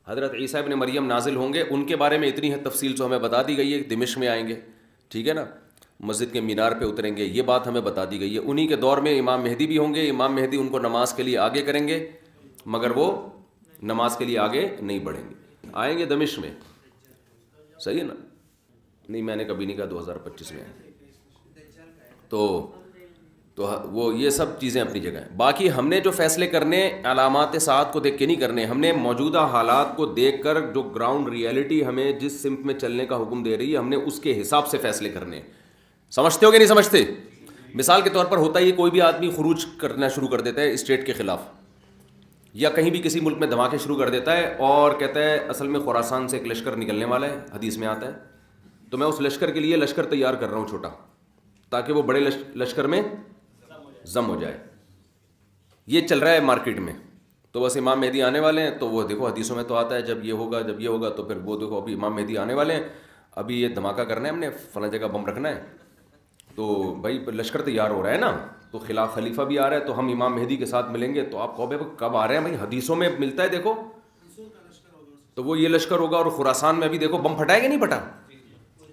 حضرت عیسیٰ ابن مریم نازل ہوں گے، ان کے بارے میں اتنی ہے تفصیل جو ہمیں بتا دی گئی ہے، دمشق میں آئیں گے، ٹھیک ہے نا، مسجد کے مینار پہ اتریں گے، یہ بات ہمیں بتا دی گئی ہے۔ انہی کے دور میں امام مہدی بھی ہوں گے، امام مہدی ان کو نماز کے لیے آگے کریں گے، مگر وہ نماز کے لیے آگے نہیں بڑھیں گے، آئیں گے دمشق میں، صحیح ہے نا؟ نہیں، میں نے کبھی نہیں کہا 2025 میں آئیں گے، تو وہ یہ سب چیزیں اپنی جگہ ہیں۔ باقی ہم نے جو فیصلے کرنے علامات ساعت کو دیکھ کے نہیں کرنے، ہم نے موجودہ حالات کو دیکھ کر جو گراؤنڈ ریئلٹی ہمیں جس سمت میں چلنے کا حکم دے رہی ہے، ہم نے اس کے حساب سے فیصلے کرنے۔ سمجھتے ہو کہ نہیں سمجھتے؟ مثال کے طور پر ہوتا ہے، کوئی بھی آدمی خروج کرنا شروع کر دیتا ہے اسٹیٹ کے خلاف، یا کہیں بھی کسی ملک میں دھماکے شروع کر دیتا ہے اور کہتا ہے اصل میں خراسان سے ایک لشکر نکلنے والا ہے، حدیث میں آتا ہے، تو میں اس لشکر کے لیے لشکر تیار کر رہا ہوں چھوٹا، تاکہ وہ بڑے لشکر میں ضم ہو جائے۔ یہ چل رہا ہے مارکیٹ میں، تو بس امام مہدی آنے والے ہیں، تو وہ دیکھو حدیثوں میں تو آتا ہے جب یہ ہوگا جب یہ ہوگا، تو پھر وہ دیکھو ابھی امام مہدی آنے والے ہیں، ابھی یہ دھماکہ کرنا ہے، ہم نے فلاں جگہ بم رکھنا ہے، تو بھائی لشکر تیار ہو رہا ہے نا، تو خلاف خلیفہ بھی آ رہا ہے، تو ہم امام مہدی کے ساتھ ملیں گے، تو آپ کہو بھائی کب آ رہے ہیں؟ بھائی حدیثوں میں ملتا ہے دیکھو، تو وہ یہ لشکر ہوگا، اور خراسان میں بھی دیکھو بم پھٹائے گا نہیں پھٹا،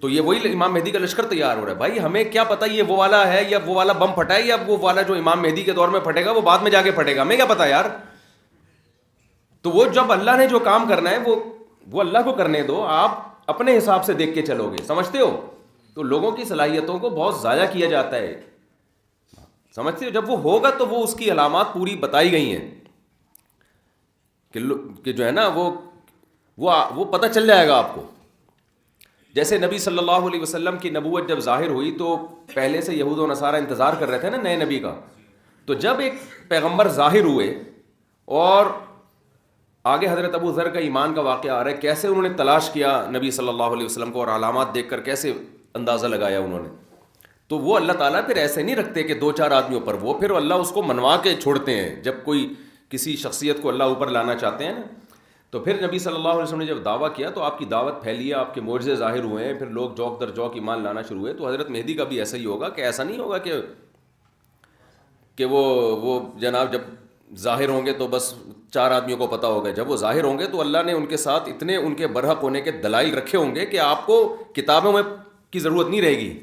تو یہ وہی امام مہدی کا لشکر تیار ہو رہا ہے۔ بھائی ہمیں کیا پتہ یہ وہ والا ہے یا وہ والا بم پھٹا ہے، یا وہ والا جو امام مہدی کے دور میں پھٹے گا وہ بعد میں جا کے پھٹے گا، ہمیں کیا پتہ یار؟ تو وہ جب اللہ نے جو کام کرنا ہے وہ اللہ کو کرنے دو، آپ اپنے حساب سے دیکھ کے چلو گے، سمجھتے ہو؟ تو لوگوں کی صلاحیتوں کو بہت ضائع کیا جاتا ہے، سمجھتے ہو؟ جب وہ ہوگا تو وہ اس کی علامات پوری بتائی گئی ہیں کہ جو ہے نا وہ پتہ چل جائے گا آپ کو۔ جیسے نبی صلی اللہ علیہ وسلم کی نبوت جب ظاہر ہوئی تو پہلے سے یہود و نصارہ انتظار کر رہے تھے نا نئے نبی کا، تو جب ایک پیغمبر ظاہر ہوئے اور آگے حضرت ابو ذر کا ایمان کا واقعہ آ رہا ہے، کیسے انہوں نے تلاش کیا نبی صلی اللہ علیہ وسلم کو، اور علامات دیکھ کر کیسے اندازہ لگایا انہوں نے، تو وہ اللہ تعالیٰ پھر ایسے نہیں رکھتے کہ دو چار آدمیوں پر، وہ پھر اللہ اس کو منوا کے چھوڑتے ہیں جب کوئی کسی شخصیت کو اللہ اوپر لانا چاہتے ہیں نا۔ تو پھر نبی صلی اللہ علیہ وسلم نے جب دعویٰ کیا تو آپ کی دعوت پھیلی ہے، آپ کے معجزے ظاہر ہوئے ہیں، پھر لوگ جوک در جوک ایمان لانا شروع ہوئے، تو حضرت مہدی کا بھی ایسا ہی ہوگا، کہ ایسا نہیں ہوگا کہ وہ جناب جب ظاہر ہوں گے تو بس چار آدمیوں کو پتہ ہوگا، جب وہ ظاہر ہوں گے تو اللہ نے ان کے ساتھ اتنے ان کے برحق ہونے کے دلائل رکھے ہوں گے کہ آپ کو کتابوں میں کی ضرورت نہیں رہے گی،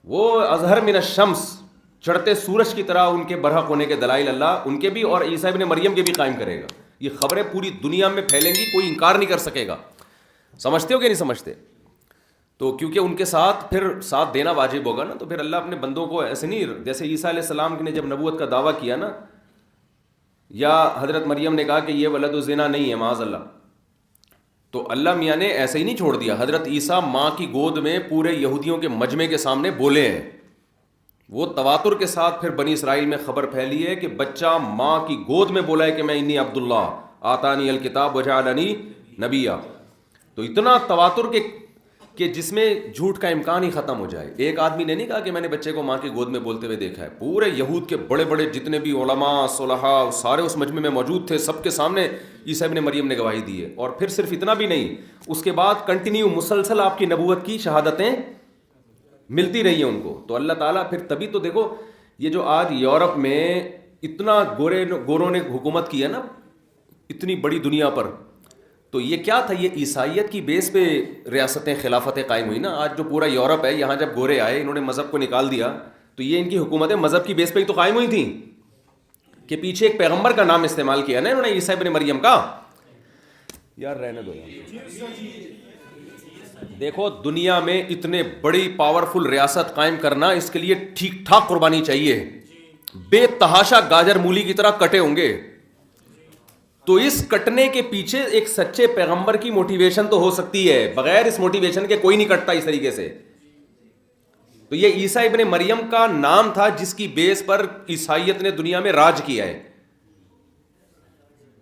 وہ اظہر من الشمس، چڑھتے سورج کی طرح ان کے برحق ہونے کے دلائل اللہ ان کے بھی اور عیسیٰ ابن مریم کے بھی قائم کرے گا۔ یہ خبریں پوری دنیا میں پھیلیں گی، کوئی انکار نہیں کر سکے گا، سمجھتے ہو کہ نہیں سمجھتے؟ تو کیونکہ ان کے ساتھ پھر ساتھ دینا واجب ہوگا نا، تو پھر اللہ اپنے بندوں کو ایسے نہیں، جیسے عیسیٰ علیہ السلام نے جب نبوت کا دعویٰ کیا نا، یا حضرت مریم نے کہا کہ یہ ولد الزنا نہیں ہے معاذ اللہ، تو اللہ میاں نے ایسے ہی نہیں چھوڑ دیا، حضرت عیسیٰ ماں کی گود میں پورے یہودیوں کے مجمع کے سامنے بولے ہیں، وہ تواتر کے ساتھ پھر بنی اسرائیل میں خبر پھیلی ہے کہ بچہ ماں کی گود میں بولا ہے کہ میں انی عبداللہ آتانی الکتاب وجعلنی نبیا، تو اتنا تواتر کہ جس میں جھوٹ کا امکان ہی ختم ہو جائے۔ ایک آدمی نے نہیں کہا کہ میں نے بچے کو ماں کی گود میں بولتے ہوئے دیکھا ہے، پورے یہود کے بڑے بڑے جتنے بھی علماء صلحاء سارے اس مجمع میں موجود تھے، سب کے سامنے عیسیٰ ابن مریم نے گواہی دی ہے، اور پھر صرف اتنا بھی نہیں، اس کے بعد کنٹینیو مسلسل آپ کی نبوت کی شہادتیں ملتی رہی ہیں ان کو، تو اللہ تعالیٰ پھر تبھی تو دیکھو یہ جو آج یورپ میں اتنا گوروں نے حکومت کی ہے نا اتنی بڑی دنیا پر، تو یہ کیا تھا؟ یہ عیسائیت کی بیس پہ ریاستیں خلافتیں قائم ہوئی نا۔ آج جو پورا یورپ ہے، یہاں جب گورے آئے انہوں نے مذہب کو نکال دیا، تو یہ ان کی حکومتیں مذہب کی بیس پہ ہی تو قائم ہوئی تھیں، کہ پیچھے ایک پیغمبر کا نام استعمال کیا نا انہوں نے، عیسیٰ ابن مریم کا۔ یار رہنے دو، دیکھو دنیا میں اتنے بڑی پاورفل ریاست قائم کرنا، اس کے لیے ٹھیک ٹھاک قربانی چاہیے، بے تحاشا گاجر مولی کی طرح کٹے ہوں گے، تو اس کٹنے کے پیچھے ایک سچے پیغمبر کی موٹیویشن تو ہو سکتی ہے، بغیر اس موٹیویشن کے کوئی نہیں کٹتا اس طریقے سے۔ تو یہ عیسیٰ ابن مریم کا نام تھا جس کی بیس پر عیسائیت نے دنیا میں راج کیا ہے،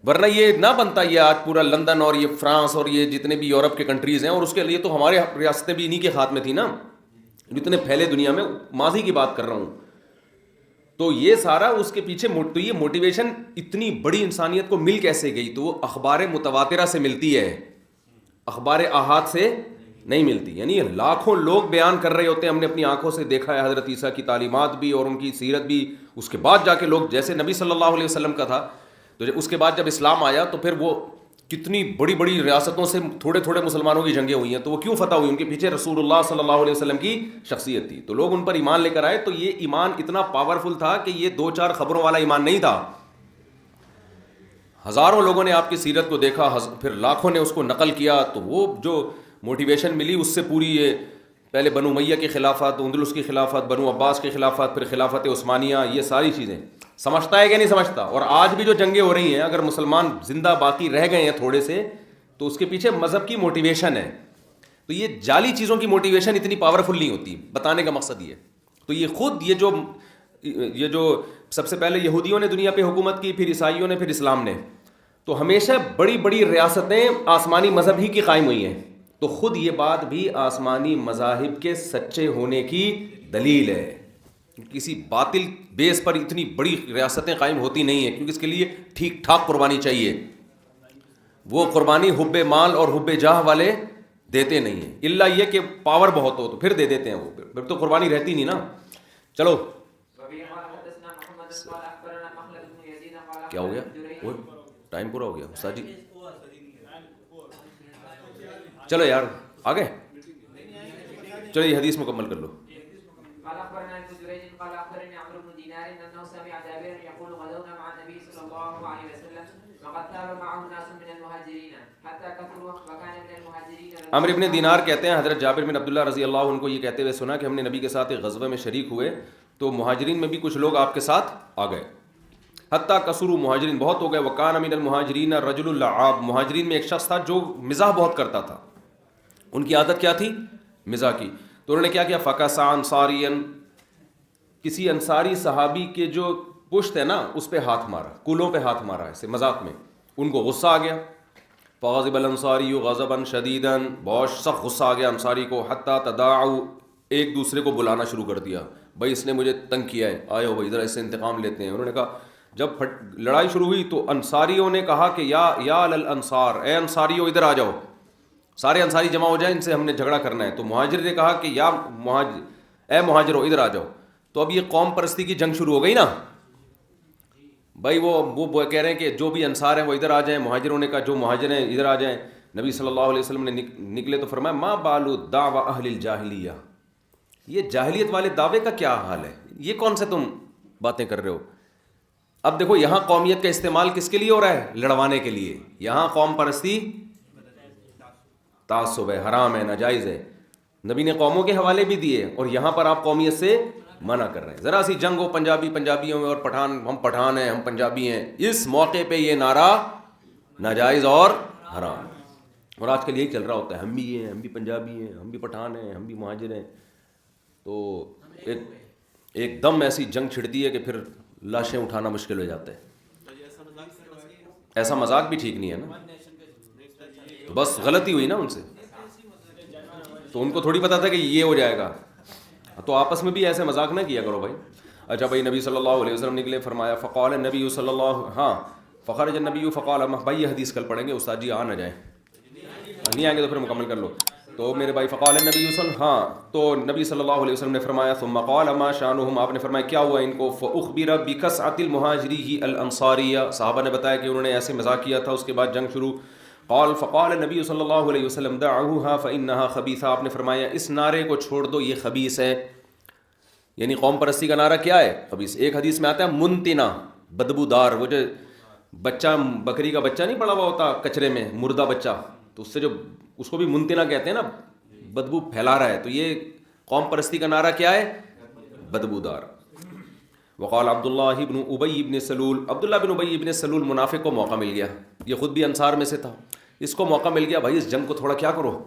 ورنہ یہ نہ بنتا یہ آج پورا لندن اور یہ فرانس اور یہ جتنے بھی یورپ کے کنٹریز ہیں، اور اس کے لیے تو ہمارے ریاستیں بھی انہی کے ہاتھ میں تھی نا، جتنے پھیلے دنیا میں، ماضی کی بات کر رہا ہوں۔ تو یہ سارا اس کے پیچھے تو یہ موٹیویشن اتنی بڑی انسانیت کو مل کیسے گئی؟ تو وہ اخبار متواترہ سے ملتی ہے، اخبار احاد سے نہیں ملتی. یعنی لاکھوں لوگ بیان کر رہے ہوتے ہیں ہم نے اپنی آنکھوں سے دیکھا ہے حضرت عیسیٰ کی تعلیمات بھی اور ان کی سیرت بھی. اس کے بعد جا کے لوگ, جیسے نبی صلی اللہ علیہ وسلم کا تھا, تو اس کے بعد جب اسلام آیا تو پھر وہ کتنی بڑی بڑی ریاستوں سے تھوڑے تھوڑے مسلمانوں کی جنگیں ہوئی ہیں. تو وہ کیوں فتح ہوئی؟ ان کے پیچھے رسول اللہ صلی اللہ علیہ وسلم کی شخصیت تھی, تو لوگ ان پر ایمان لے کر آئے. تو یہ ایمان اتنا پاورفل تھا کہ یہ 2-4 خبروں والا ایمان نہیں تھا. ہزاروں لوگوں نے آپ کی سیرت کو دیکھا, پھر لاکھوں نے اس کو نقل کیا. تو وہ جو موٹیویشن ملی اس سے پوری, یہ پہلے بنو امیہ کی خلافت, اندلس کی خلافت, بنو عباس کی خلافت, پھر خلافت عثمانیہ, یہ ساری چیزیں سمجھتا ہے کہ نہیں سمجھتا. اور آج بھی جو جنگیں ہو رہی ہیں, اگر مسلمان زندہ باقی رہ گئے ہیں تھوڑے سے, تو اس کے پیچھے مذہب کی موٹیویشن ہے. تو یہ جعلی چیزوں کی موٹیویشن اتنی پاورفل نہیں ہوتی. بتانے کا مقصد یہ. تو یہ خود یہ جو سب سے پہلے یہودیوں نے دنیا پہ حکومت کی, پھر عیسائیوں نے, پھر اسلام نے, تو ہمیشہ بڑی بڑی ریاستیں آسمانی مذہب ہی کی قائم ہوئی ہیں. تو خود یہ بات بھی آسمانی مذاہب کے سچے ہونے کی دلیل ہے. کسی باطل بیس پر اتنی بڑی ریاستیں قائم ہوتی نہیں ہیں, کیونکہ اس کے لیے ٹھیک ٹھاک قربانی چاہیے. وہ قربانی حب مال اور حب جاہ والے دیتے نہیں ہیں, الا یہ کہ پاور بہت ہو تو پھر دے دیتے ہیں. وہ پھر تو قربانی رہتی نہیں نا. چلو کیا ہو گیا, وہ ٹائم پورا ہو گیا استاد جی. چلو یار آگے چلو, یہ حدیث مکمل کر لو. عمرو ابن دینار کہتے ہیں حضرت جابر بن عبداللہ رضی اللہ عنہ کو یہ کہتے ہوئے سنا کہ ہم نے نبی کے ساتھ ایک غزوے میں شریک ہوئے تو مہاجرین میں بھی کچھ لوگ آپ کے ساتھ آ گئے. حتیٰ کثروا, مہاجرین بہت ہو گئے. وکان من المہاجرین رجل اللعاب, مہاجرین میں ایک شخص تھا جو مزاح بہت کرتا تھا. ان کی عادت کیا تھی؟ مزاح کی. تو انہوں نے کیا کیا؟ فکسا انصاریا, کسی انصاری صحابی کے جو پشت ہے نا اس پہ ہاتھ مارا, کولوں پہ ہاتھ مارا ایسے مذاق میں. ان کو غصہ آ گیا. فغضب الانصاری غضبا شدیدا, بہت سخت غصہ آ گیا انصاری کو. حتیٰ تداعوا, ایک دوسرے کو بلانا شروع کر دیا, بھائی اس نے مجھے تنگ کیا ہے, آئے ہو بھائی ادھر اس سے انتقام لیتے ہیں. انہوں نے کہا, جب لڑائی شروع ہوئی تو انصاریوں نے کہا کہ یا للانصار, اے انصاریوں ادھر آ جاؤ. سارے انصاری جمع ہو جائیں, ان سے ہم نے جھگڑا کرنا ہے. تو مہاجر نے کہا کہ اے مہاجروں ادھر آ جاؤ. تو اب یہ قوم پرستی کی جنگ شروع ہو گئی نا بھائی. وہ کہہ رہے ہیں کہ جو بھی انصار ہیں وہ ادھر آ جائیں. مہاجروں نے کہا جو مہاجر ہیں ادھر آ جائیں. نبی صلی اللہ علیہ وسلم نے نکلے تو فرمایا, ما بالو دعوی اہل الجاہلیہ, یہ جاہلیت والے دعوے کا کیا حال ہے, یہ کون سے تم باتیں کر رہے ہو. اب دیکھو یہاں قومیت کا استعمال کس کے لیے ہو رہا ہے؟ لڑوانے کے لیے. یہاں قوم پرستی تعصب ہے, حرام ہے, ناجائز ہے. نبی نے قوموں کے حوالے بھی دیے اور یہاں پر آپ قومیت سے منع کر رہے ہیں. ذرا سی جنگ ہو پنجابیوں میں اور ہم پٹھان ہیں, ہم پنجابی ہیں, اس موقع پہ یہ نعرہ ناجائز اور حرام. اور آج کل یہی چل رہا ہوتا ہے, ہم بھی یہ ہیں, ہم بھی پنجابی ہیں, ہم بھی پٹھان ہیں, ہم بھی مہاجر ہیں. تو ایک دم ایسی جنگ چھڑتی ہے کہ پھر لاشیں اٹھانا مشکل ہو جاتا ہے. ایسا مذاق بھی ٹھیک نہیں ہے نا. تو بس غلطی ہوئی نا ان سے, تو ان کو تھوڑی پتا تھا کہ یہ ہو جائے گا. تو آپس میں بھی ایسے مذاق نہ کیا کرو بھائی. اچھا بھائی, نبی صلی اللہ علیہ وسلم نکلے, فرمایا فقال النبی صلی اللہ, ہاں فخرج النبی فقال, بھائی یہ حدیث کل پڑھیں گے استاد جی, آ نہ جائیں, نہیں آئیں گے تو پھر مکمل کر لو. تو میرے بھائی فقال النبی ہاں, تو نبی صلی اللہ علیہ وسلم نے فرمایا ثم قال ما شانهم, آپ نے فرمایا کیا ہوا ان کو. فاخبر بکسعۃ المہاجری الانصاریہ, صحابہ نے بتایا کہ انہوں نے ایسے مذاق کیا تھا. اس کے بعد جنگ شروع. قال فقال النبی صلی اللہ علیہ وسلم دعوها فانها خبیثہ, آپ نے فرمایا اس نعرے کو چھوڑ دو, یہ خبیث ہے. یعنی قوم پرستی کا نعرہ کیا ہے؟ خبیث. ایک حدیث میں آتا ہے منتنا, بدبودار. وہ جو بچہ, بکری کا بچہ نہیں پڑا ہوا ہوتا کچرے میں, مردہ بچہ, تو اس سے جو اس کو بھی منتنا کہتے ہیں نا, بدبو پھیلا رہا ہے. تو یہ قوم پرستی کا نعرہ کیا ہے؟ بدبودار. وقال عبداللہ بن ابی بن سلول, عبداللہ بن ابی بن سلول منافق کو موقع مل گیا, یہ خود بھی انصار میں سے تھا, اس کو موقع مل گیا, بھائی اس جنگ کو تھوڑا کیا کرو,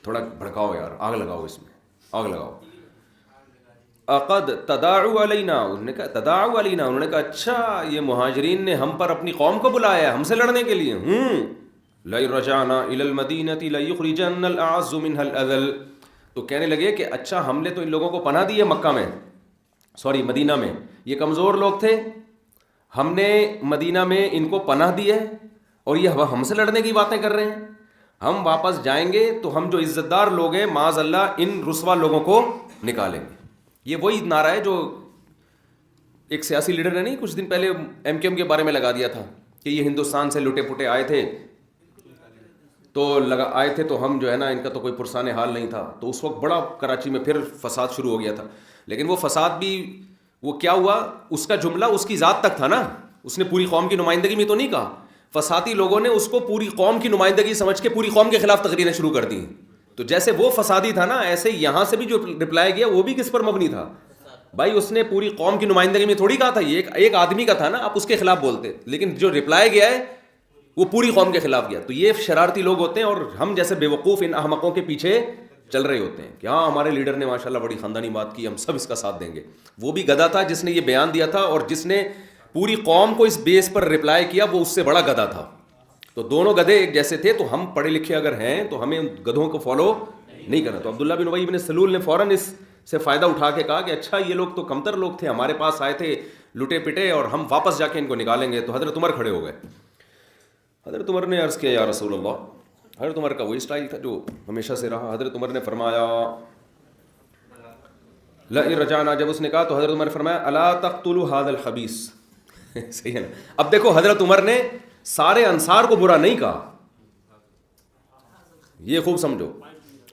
تھوڑا بھڑکاؤ یار, آگ لگاؤ, اس میں آگ لگاؤ. اقد تداعوا علینا, انہوں نے کہا تداعوا علینا, انہوں نے کہا اچھا یہ مہاجرین نے ہم پر اپنی قوم کو بلایا ہے ہم سے لڑنے کے لیے. لئن رجعنا الى المدینۃ لیخرجن الاعز منها الاذل, تو کہنے لگے کہ اچھا ہم نے تو ان لوگوں کو پناہ دی ہے مکہ میں, سوری مدینہ میں, یہ کمزور لوگ تھے, ہم نے مدینہ میں ان کو پناہ دی ہے اور یہ ہم سے لڑنے کی باتیں کر رہے ہیں. ہم واپس جائیں گے تو ہم جو عزت دار لوگ ہیں معاذ اللہ ان رسوا لوگوں کو نکالیں گے. یہ وہی نعرہ ہے جو ایک سیاسی لیڈر نے نہیں کچھ دن پہلے ایم کیو ایم کے بارے میں لگا دیا تھا کہ یہ ہندوستان سے لٹے پٹے آئے تھے تو ہم جو ہے نا ان کا تو کوئی پرسان حال نہیں تھا. تو اس وقت بڑا کراچی میں پھر فساد شروع ہو گیا تھا. لیکن وہ فساد بھی وہ کیا ہوا, اس کا جملہ اس کی ذات تک تھا نا, اس نے پوری قوم کی نمائندگی میں تو نہیں کہا. فسادی لوگوں نے اس کو پوری قوم کی نمائندگی سمجھ کے پوری قوم کے خلاف تقریریں شروع کر دی. تو جیسے وہ فسادی تھا نا, ایسے یہاں سے بھی جو رپلائی گیا وہ بھی کس پر مبنی تھا بھائی؟ اس نے پوری قوم کی نمائندگی میں تھوڑی کہا تھا, یہ ایک آدمی کا تھا نا, آپ اس کے خلاف بولتے. لیکن جو رپلائی گیا ہے وہ پوری قوم کے خلاف گیا. تو یہ شرارتی لوگ ہوتے ہیں اور ہم جیسے بے وقوف ان احمقوں کے پیچھے چل رہے ہوتے ہیں کہ ہاں ہمارے لیڈر نے ماشاءاللہ بڑی خاندانی بات کی, ہم سب اس کا ساتھ دیں گے. وہ بھی گدھا تھا جس نے یہ بیان دیا تھا, اور جس نے پوری قوم کو اس بیس پر رپلائی کیا وہ اس سے بڑا گدھا تھا. تو دونوں گدھے ایک جیسے تھے. تو ہم پڑھے لکھے اگر ہیں تو ہمیں گدھوں کو فالو نہیں کرنا. تو عبداللہ بن ابی بن سلول نے فوراً اس سے فائدہ اٹھا کے کہا کہ اچھا یہ لوگ تو کمتر لوگ تھے, ہمارے پاس آئے تھے لٹے پٹے, اور ہم واپس جا کے ان کو نکالیں گے. تو حضرت عمر کھڑے ہو گئے. حضرت عمر نے عرض کیا یا رسول اللہ. حضرت عمر کا وہی اسٹائل تھا جو ہمیشہ سے رہا. حضرت عمر نے فرمایا لئن رجعنا, جب اس نے کہا تو حضرت عمر نے فرمایا الا تقتلوا هذا الخبيث. صحیح ہے نا. اب دیکھو حضرت عمر نے سارے انصار کو برا نہیں کہا, یہ خوب سمجھو.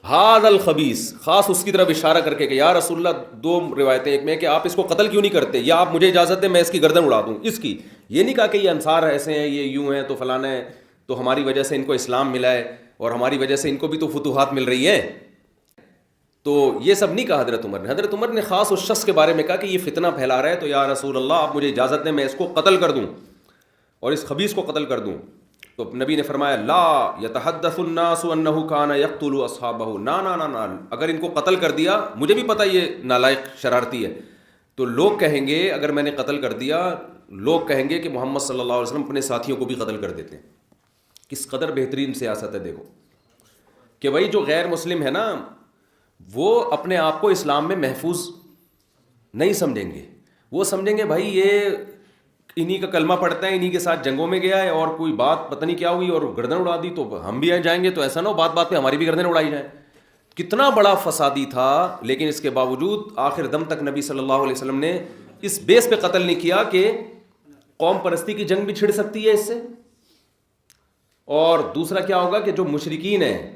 هذا الخبيث خاص اس کی طرف اشارہ کر کے کہ یا رسول اللہ, دو روایتیں, ایک میں کہ آپ اس کو قتل کیوں نہیں کرتے, یا آپ مجھے اجازت دیں میں اس کی گردن اڑا دوں اس کی. یہ نہیں کہا کہ یہ انصار ایسے ہیں, یہ یوں ہیں, تو فلانا ہے, تو ہماری وجہ سے ان کو اسلام ملا ہے اور ہماری وجہ سے ان کو بھی تو فتوحات مل رہی ہیں. تو یہ سب نہیں کہا حضرت عمر نے. حضرت عمر نے خاص اس شخص کے بارے میں کہا کہ یہ فتنہ پھیلا رہا ہے, تو یا رسول اللہ آپ مجھے اجازت دیں میں اس کو قتل کر دوں اور اس خبیث کو قتل کر دوں. تو نبی نے فرمایا لا یتحدث الناس انه كان يقتل اصحابه. نا اگر ان کو قتل کر دیا, مجھے بھی پتہ یہ نالائق شرارتی ہے, تو لوگ کہیں گے اگر میں نے قتل کر دیا, لوگ کہیں گے کہ محمد صلی اللہ علیہ وسلم اپنے ساتھیوں کو بھی قتل کر دیتے ہیں. کس قدر بہترین سیاست ہے دیکھو کہ بھائی جو غیر مسلم ہے نا وہ اپنے آپ کو اسلام میں محفوظ نہیں سمجھیں گے. وہ سمجھیں گے بھائی یہ انہی کا کلمہ پڑھتا ہے, انہی کے ساتھ جنگوں میں گیا ہے, اور کوئی بات پتہ نہیں کیا ہوئی اور گردن اڑا دی تو ہم بھی جائیں گے. تو ایسا نہ ہو بات بات پہ ہماری بھی گردن اڑائی جائیں. کتنا بڑا فسادی تھا, لیکن اس کے باوجود آخر دم تک نبی صلی اللہ علیہ وسلم نے اس بیس پہ قتل نہیں کیا کہ قوم پرستی کی جنگ بھی چھڑ سکتی ہے اس سے, اور دوسرا کیا ہوگا کہ جو مشرکین ہیں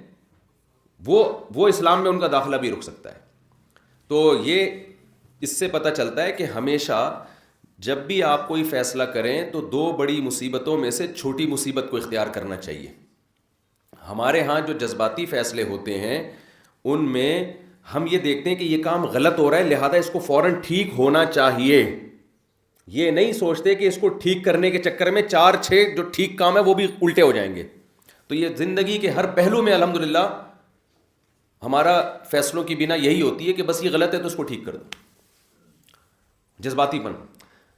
وہ اسلام میں ان کا داخلہ بھی رک سکتا ہے. تو یہ اس سے پتہ چلتا ہے کہ ہمیشہ جب بھی آپ کوئی فیصلہ کریں تو دو بڑی مصیبتوں میں سے چھوٹی مصیبت کو اختیار کرنا چاہیے. ہمارے ہاں جو جذباتی فیصلے ہوتے ہیں ان میں ہم یہ دیکھتے ہیں کہ یہ کام غلط ہو رہا ہے لہذا اس کو فوراً ٹھیک ہونا چاہیے. یہ نہیں سوچتے کہ اس کو ٹھیک کرنے کے چکر میں 4-6 جو ٹھیک کام ہے وہ بھی الٹے ہو جائیں گے. تو یہ زندگی کے ہر پہلو میں الحمدللہ ہمارا فیصلوں کی بنا یہی ہوتی ہے کہ بس یہ غلط ہے تو اس کو ٹھیک کر دو. جذباتی پن,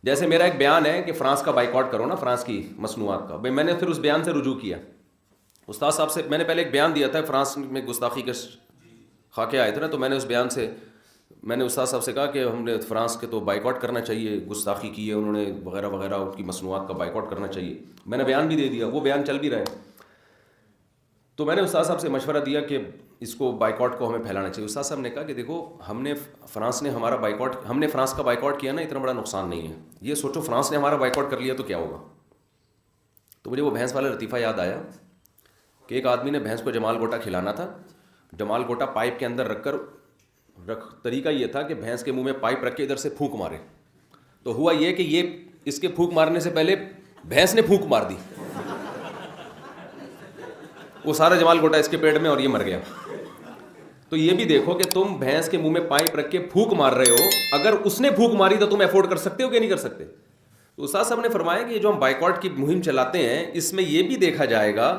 جیسے میرا ایک بیان ہے کہ فرانس کا بائیکاٹ کرو نا, فرانس کی مصنوعات کا. بھائی میں نے پھر اس بیان سے رجوع کیا. استاد صاحب سے میں نے پہلے ایک بیان دیا تھا, فرانس میں گستاخی کے خاکے آئے تھے نا, تو میں نے اس بیان سے میں نے استاد صاحب سے کہا کہ ہم نے فرانس کے تو بائیکاٹ کرنا چاہیے, گستاخی کی ہے انہوں نے وغیرہ وغیرہ, ان کی مصنوعات کا بائیکاٹ کرنا چاہیے. میں نے بیان بھی دے دیا, وہ بیان چل بھی رہا ہے. تو میں نے استاد صاحب سے مشورہ دیا کہ اس کو بائیکاٹ کو ہمیں پھیلانا چاہیے. استاد صاحب نے کہا کہ دیکھو ہم نے فرانس کا بائیکاٹ کیا نا, اتنا بڑا نقصان نہیں ہے. یہ سوچو فرانس نے ہمارا بائیکاٹ کر لیا تو کیا ہوگا. تو مجھے وہ بھینس والا لطیفہ یاد آیا کہ ایک آدمی نے بھینس کو جمال گوٹا کھلانا تھا. جمال گوٹا پائپ کے اندر طریقہ یہ تھا کہ بھینس کے منہ میں پائپ رکھ کے ادھر سے پھونک مارے. تو ہوا یہ کہ یہ اس کے پھونک مارنے سے پہلے بھینس نے پھونک مار دی, وہ سارا جمال گوٹا اس کے پیٹ میں اور یہ مر گیا. تو یہ بھی دیکھو کہ تم بھینس کے منہ میں پائپ رکھ کے پھونک مار رہے ہو, اگر اس نے پھونک ماری تو تم افورڈ کر سکتے ہو کہ نہیں کر سکتے. تو استاد صاحب نے فرمایا کہ جو ہم بائیکاٹ کی مہم چلاتے ہیں اس میں یہ بھی دیکھا جائے گا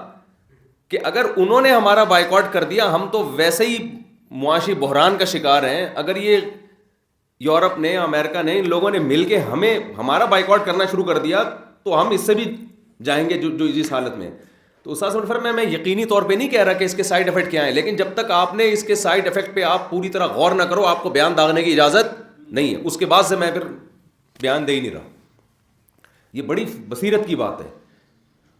کہ اگر انہوں نے ہمارا بائیکاٹ کر دیا ہم تو ویسے ہی معاشی بحران کا شکار ہیں. اگر یہ یورپ نے, امریکہ نے, ان لوگوں نے مل کے ہمارا بائیکاٹ کرنا شروع کر دیا تو ہم اس سے بھی جائیں گے جو اس حالت میں. تو استاد صاحب نے فرمایا میں یقینی طور پہ نہیں کہہ رہا کہ اس کے سائڈ افیکٹ کیا ہیں, لیکن جب تک آپ نے اس کے سائڈ افیکٹ پہ آپ پوری طرح غور نہ کرو آپ کو بیان داغنے کی اجازت نہیں ہے. اس کے بعد سے میں پھر بیان دے ہی نہیں رہا. یہ بڑی بصیرت کی بات ہے.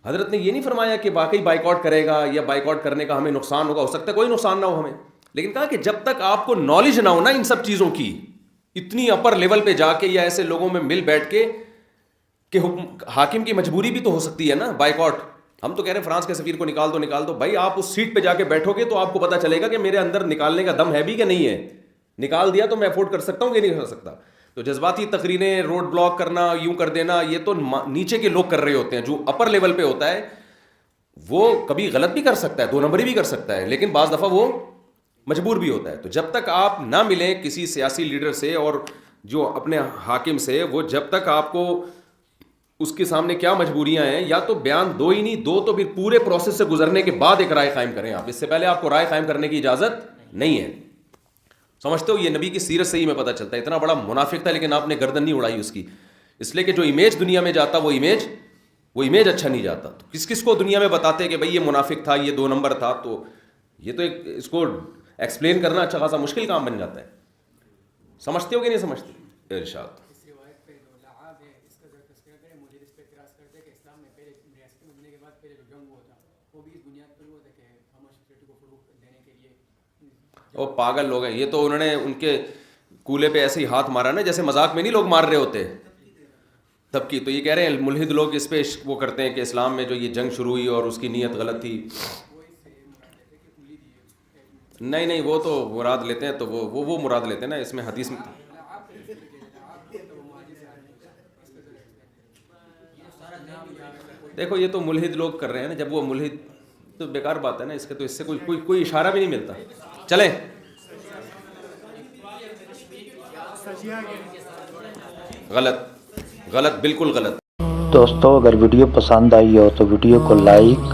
حضرت نے یہ نہیں فرمایا کہ واقعی بائیکاٹ کرے گا یا بائیکاٹ کرنے کا ہمیں نقصان ہوگا، ہو سکتا ہے کوئی نقصان نہ ہو ہمیں، لیکن کہا کہ جب تک آپ کو نالج نہ ہو نا ان سب چیزوں کی، اتنی اپر لیول پہ جا کے یا ایسے لوگوں میں مل بیٹھ کے کہ حاکم کی مجبوری بھی تو ہو سکتی ہے نا بائیکاٹ. ہم تو کہہ رہے ہیں فرانس کے سفیر کو نکال دو بھائی، آپ اس سیٹ پہ جا کے بیٹھو گے تو آپ کو پتا چلے گا کہ میرے اندر نکالنے کا دم ہے بھی کہ نہیں ہے. نکال دیا تو میں افورڈ کر سکتا ہوں کہ نہیں کر سکتا. تو جذباتی تقریریں، روڈ بلاک کرنا، یوں کر دینا، یہ تو نیچے کے لوگ کر رہے ہوتے ہیں. جو اپر لیول پہ ہوتا ہے وہ کبھی غلط بھی کر سکتا ہے، 2 نمبری بھی کر سکتا ہے، لیکن بعض دفعہ وہ مجبور بھی ہوتا ہے. تو جب تک آپ نہ ملیں کسی سیاسی لیڈر سے اور جو اپنے حاکم سے، وہ جب تک آپ کو اس کے سامنے کیا مجبوریاں ہیں، یا تو بیان دو ہی نہیں، دو تو پھر پورے پروسیس سے گزرنے کے بعد ایک رائے قائم کریں. آپ اس سے پہلے آپ کو رائے قائم کرنے کی اجازت نہیں ہے. سمجھتے ہو، یہ نبی کی سیرت سے ہی میں پتہ چلتا ہے. اتنا بڑا منافق تھا لیکن آپ نے گردن نہیں اڑائی اس کی، اس لیے کہ جو امیج دنیا میں جاتا وہ امیج اچھا نہیں جاتا. تو کس کو دنیا میں بتاتے کہ بھئی یہ منافق تھا، یہ 2 نمبر تھا، تو یہ تو ایک اس کو ایکسپلین کرنا اچھا خاصا مشکل کام بن جاتا ہے. سمجھتے ہو کہ نہیں سمجھتے؟ ارشاد. وہ پاگل لوگ ہیں یہ تو، انہوں نے ان کے کولے پہ ایسے ہی ہاتھ مارا نا جیسے مذاق میں نہیں لوگ مار رہے ہوتے تب کی. تو یہ کہہ رہے ہیں ملحد لوگ اس پہ وہ کرتے ہیں کہ اسلام میں جو یہ جنگ شروع ہوئی اور اس کی نیت غلط تھی. نہیں وہ تو مراد لیتے ہیں، تو وہ مراد لیتے ہیں نا، اس میں حدیث میں دیکھو یہ تو ملحد لوگ کر رہے ہیں نا. جب وہ ملحد تو بیکار بات ہے نا، اس کے تو اس سے کوئی اشارہ بھی نہیں ملتا. چلیں غلط بالکل غلط. دوستو اگر ویڈیو پسند آئی ہو تو ویڈیو کو لائک،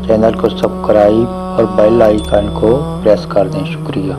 چینل کو سبسکرائب اور بیل آئیکن کو پریس کر دیں. شکریہ.